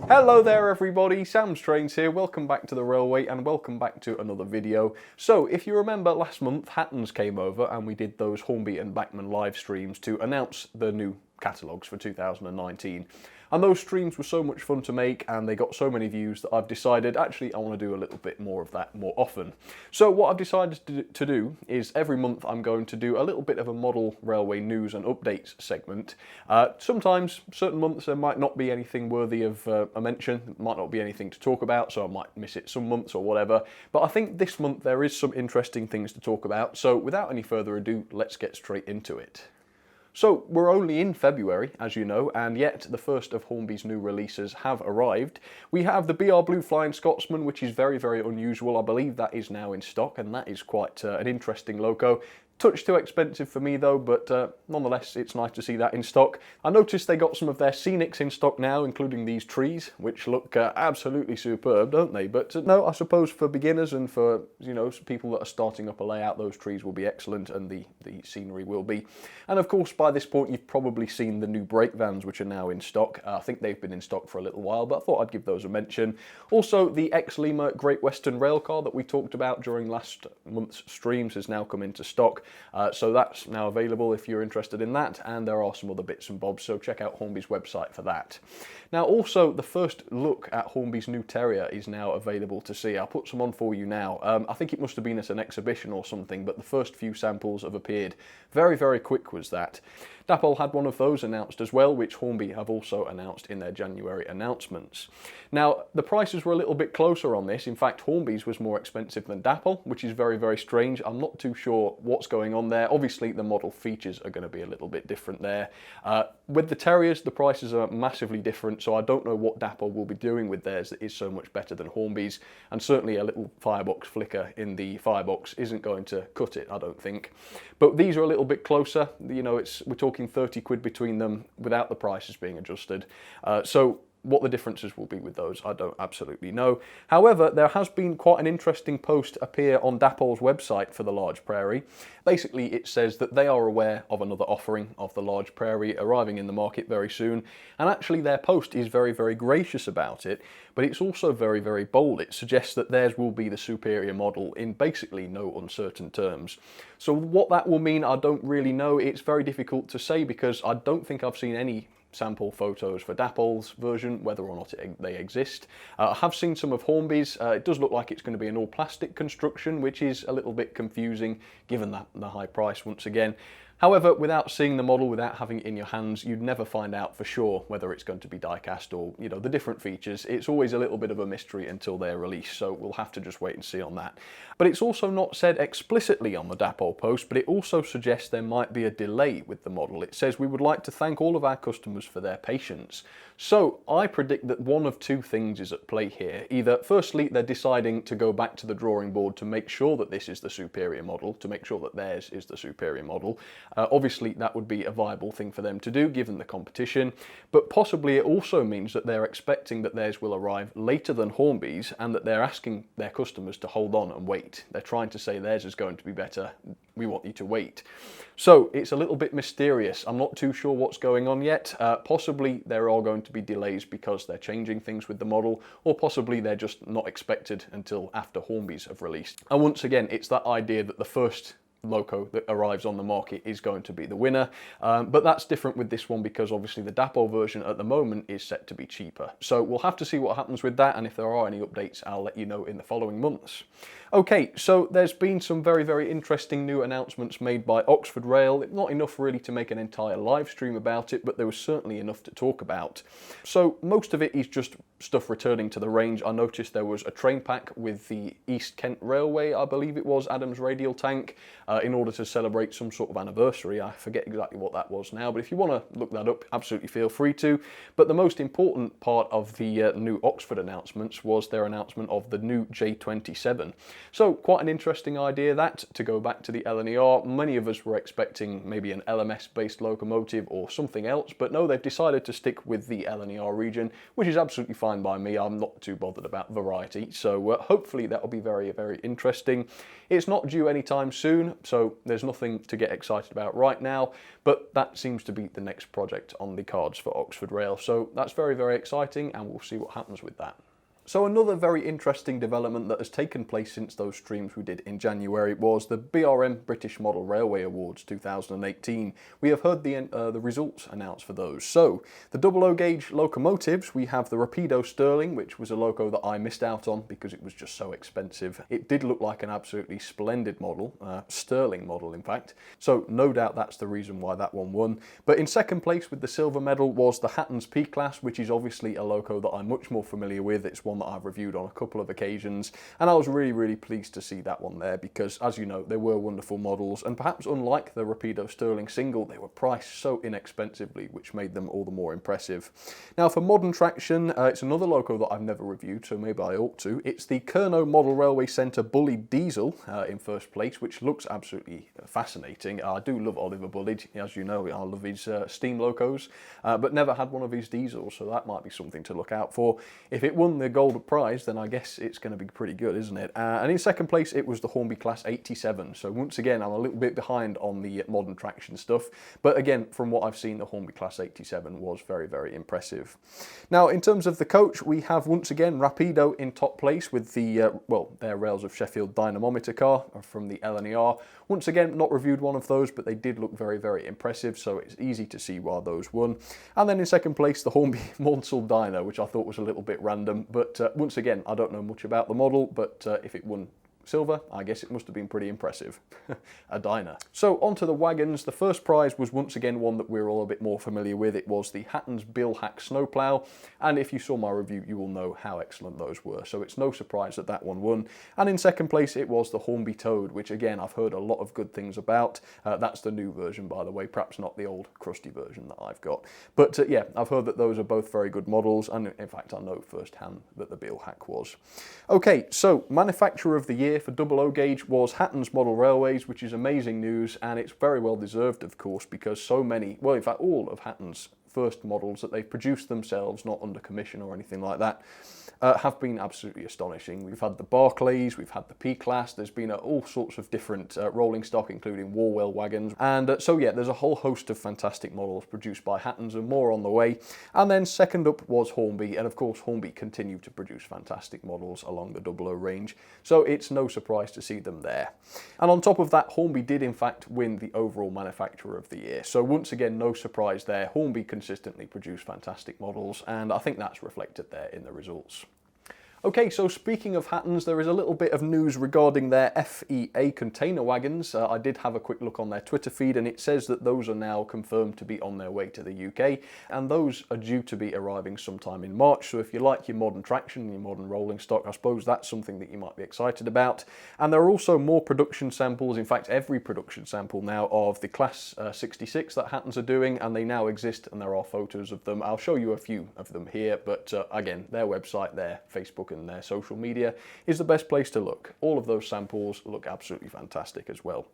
Hello there everybody, Sam's Trains here, welcome back to the railway and welcome back to another video. So if you remember last month, Hattons came over and we did those Hornby and Bachmann live streams to announce the new catalogues for 2019. And those streams were so much fun to make and they got so many views that I've decided actually I want to do a little bit more of that more often. So what I've decided to do is every month I'm going to do a little bit of a model railway news and updates segment. Sometimes, certain months there might not be anything worthy of a mention, might not be anything to talk about, so I might miss it some months or whatever. But I think this month there is some interesting things to talk about, so without any further ado, let's get straight into it. So we're only in February, as you know, and yet the first of Hornby's new releases have arrived. We have the BR Blue Flying Scotsman, which is very, very unusual. I believe that is now in stock, and that is quite an interesting loco. Touch too expensive for me though, but nonetheless it's nice to see that in stock. I noticed they got some of their scenics in stock now, including these trees, which look absolutely superb, don't they? But no, I suppose for beginners and for, you know, people that are starting up a layout, those trees will be excellent and the scenery will be. And of course by this point you've probably seen the new brake vans which are now in stock. I think they've been in stock for a little while, but I thought I'd give those a mention. Also the ex-Lima Great Western Railcar that we talked about during last month's streams has now come into stock. So that's now available if you're interested in that, and there are some other bits and bobs, so check out Hornby's website for that. Now also the first look at Hornby's new Terrier is now available to see. I'll put some on for you now. I think it must have been at an exhibition or something, but the first few samples have appeared. Very, very quick was that. Dapol had one of those announced as well, which Hornby have also announced in their January announcements. Now, the prices were a little bit closer on this. In fact, Hornby's was more expensive than Dapol, which is very, very strange. I'm not too sure what's going on there. Obviously, the model features are going to be a little bit different there. With the Terriers, the prices are massively different, so I don't know what Dapol will be doing with theirs that is so much better than Hornby's, and certainly a little firebox flicker in the firebox isn't going to cut it, I don't think. But these are a little bit closer. You know, we're talking 30 quid between them without the prices being adjusted. So what the differences will be with those, I don't absolutely know. However, there has been quite an interesting post appear on Dapol's website for the large Prairie. Basically, it says that they are aware of another offering of the large Prairie arriving in the market very soon, and actually their post is very, very gracious about it, but it's also very, very bold. It suggests that theirs will be the superior model in basically no uncertain terms. So what that will mean, I don't really know. It's very difficult to say because I don't think I've seen any sample photos for Dapol's version, whether or not they exist. I have seen some of Hornby's. It does look like it's going to be an all plastic construction, which is a little bit confusing given that the high price once again. However, without seeing the model, without having it in your hands, you'd never find out for sure whether it's going to be die-cast or, you know, the different features. It's always a little bit of a mystery until they're released, so we'll have to just wait and see on that. But it's also not said explicitly on the Dapol post, but it also suggests there might be a delay with the model. It says, "We would like to thank all of our customers for their patience." So I predict that one of two things is at play here. Either, firstly, they're deciding to go back to the drawing board to make sure that this is the superior model, to make sure that theirs is the superior model. Obviously, that would be a viable thing for them to do, given the competition, but possibly it also means that they're expecting that theirs will arrive later than Hornby's and that they're asking their customers to hold on and wait. They're trying to say theirs is going to be better, we want you to wait. So it's a little bit mysterious. I'm not too sure what's going on yet. Possibly there are going to be delays because they're changing things with the model, or possibly they're just not expected until after Hornby's have released. And once again, it's that idea that the first loco that arrives on the market is going to be the winner, but that's different with this one because obviously the Dapol version at the moment is set to be cheaper. So we'll have to see what happens with that, and if there are any updates I'll let you know in the following months. Okay, so there's been some very, very interesting new announcements made by Oxford Rail. Not enough really to make an entire live stream about it, but there was certainly enough to talk about. So most of it is just stuff returning to the range. I noticed there was a train pack with the East Kent Railway, I believe it was, Adams radial tank, in order to celebrate some sort of anniversary. I forget exactly what that was now, but if you want to look that up, absolutely feel free to. But the most important part of the new Oxford announcements was their announcement of the new J27. So quite an interesting idea that, to go back to the LNER. Many of us were expecting maybe an LMS based locomotive or something else, but no, they've decided to stick with the LNER region, which is absolutely fine by me. I'm not too bothered about variety, so hopefully that'll be very, very interesting. It's not due anytime soon, so there's nothing to get excited about right now, but that seems to be the next project on the cards for Oxford Rail, so that's very, very exciting, and we'll see what happens with that. So another very interesting development that has taken place since those streams we did in January was the BRM British Model Railway Awards 2018. We have heard the results announced for those. So the 00 gauge locomotives, we have the Rapido Stirling, which was a loco that I missed out on because it was just so expensive. It did look like an absolutely splendid model, Stirling model in fact, so no doubt that's the reason why that one won. But in second place with the silver medal was the Hattons P-Class, which is obviously a loco that I'm much more familiar with. It's one that I've reviewed on a couple of occasions, and I was really, really pleased to see that one there because, as you know, they were wonderful models, and perhaps unlike the Rapido Stirling single, they were priced so inexpensively, which made them all the more impressive. Now for modern traction, it's another loco that I've never reviewed, so maybe I ought to. It's the Kernow Model Railway Centre Bullied Diesel in first place, which looks absolutely fascinating. I do love Oliver Bullied, as you know, I love his steam locos, but never had one of his diesels, so that might be something to look out for. If it won the gold prize, then I guess it's going to be pretty good, isn't it? And in second place, it was the Hornby Class 87. So once again, I'm a little bit behind on the modern traction stuff. But again, from what I've seen, the Hornby Class 87 was very, very impressive. Now, in terms of the coach, we have once again Rapido in top place with the, well, their Rails of Sheffield dynamometer car from the LNER. Once again, not reviewed one of those, but they did look very, very impressive, so it's easy to see why those won. And then in second place, the Hornby Maunsell Dyno, which I thought was a little bit random, but once again, I don't know much about the model, but if it won silver, I guess it must have been pretty impressive. A diner. So onto the wagons. The first prize was once again one that we're all a bit more familiar with. It was the Hattons Billhack Snowplow, and if you saw my review, you will know how excellent those were. So it's no surprise that that one won. And in second place, it was the Hornby Toad, which again, I've heard a lot of good things about. That's the new version, by the way, perhaps not the old crusty version that I've got. But yeah, I've heard that those are both very good models, and in fact, I know firsthand that the Billhack was. Okay, so manufacturer of the year for 00 gauge was Hattons Model Railways, which is amazing news, and it's very well deserved, of course, because so many, well, in fact, all of Hattons' first models that they've produced themselves, not under commission or anything like that, have been absolutely astonishing. We've had the Barclays, we've had the P-Class, there's been all sorts of different rolling stock, including Warwell wagons, and so yeah, there's a whole host of fantastic models produced by Hattons, and more on the way. And then second up was Hornby, and of course Hornby continue to produce fantastic models along the 00 range, so it's no surprise to see them there. And on top of that, Hornby did in fact win the overall manufacturer of the year, so once again, no surprise there. Hornby consistently produce fantastic models, and I think that's reflected there in the results. Okay, so speaking of Hattons, there is a little bit of news regarding their FEA container wagons. I did have a quick look on their Twitter feed, and it says that those are now confirmed to be on their way to the UK, and those are due to be arriving sometime in March. So if you like your modern traction, your modern rolling stock, I suppose that's something that you might be excited about. And there are also more production samples, in fact every production sample now, of the Class 66 that Hattons are doing, and they now exist, and there are photos of them. I'll show you a few of them here, but again, their website, their Facebook and their social media is the best place to look. All of those samples look absolutely fantastic as well.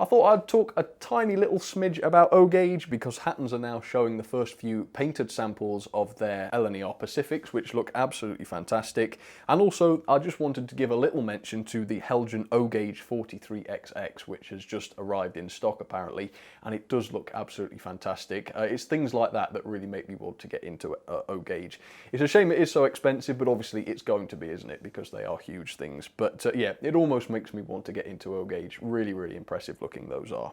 I thought I'd talk a tiny little smidge about O-Gauge because Hattons are now showing the first few painted samples of their LNER Pacifics, which look absolutely fantastic. And also, I just wanted to give a little mention to the Helgen O-Gauge 43XX, which has just arrived in stock apparently, and it does look absolutely fantastic. It's things like that that really make me want to get into O-Gauge. It's a shame it is so expensive, but obviously it's going to be, isn't it? Because they are huge things. But yeah, it almost makes me want to get into O-Gauge. Really, really impressive looking those are.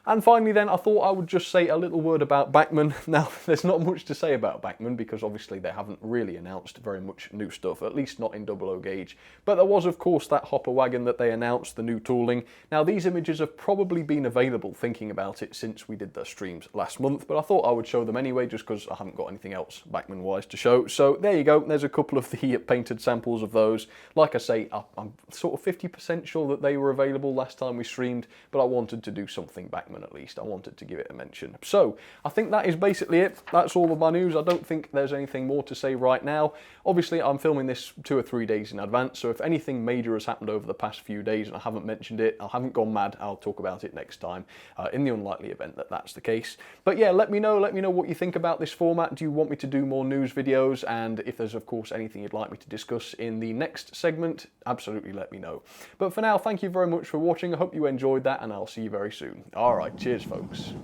And finally then, I thought I would just say a little word about Bachmann. Now, there's not much to say about Bachmann because obviously they haven't really announced very much new stuff, at least not in 00 gauge. But there was, of course, that hopper wagon that they announced, the new tooling. Now, these images have probably been available, thinking about it, since we did the streams last month, but I thought I would show them anyway, just because I haven't got anything else Bachmann-wise to show. So there you go, there's a couple of the painted samples of those. Like I say, I'm sort of 50% sure that they were available last time we streamed, but I wanted to do something Bachmann Bachmann at least. I wanted to give it a mention. So I think that is basically it. That's all of my news. I don't think there's anything more to say right now. Obviously, I'm filming this 2 or 3 days in advance, so if anything major has happened over the past few days and I haven't mentioned it, I haven't gone mad, I'll talk about it next time, in the unlikely event that that's the case. But yeah, let me know what you think about this format. Do you want me to do more news videos? And if there's, of course, anything you'd like me to discuss in the next segment, absolutely let me know. But for now, thank you very much for watching. I hope you enjoyed that, and I'll see you very soon. Alright, cheers folks.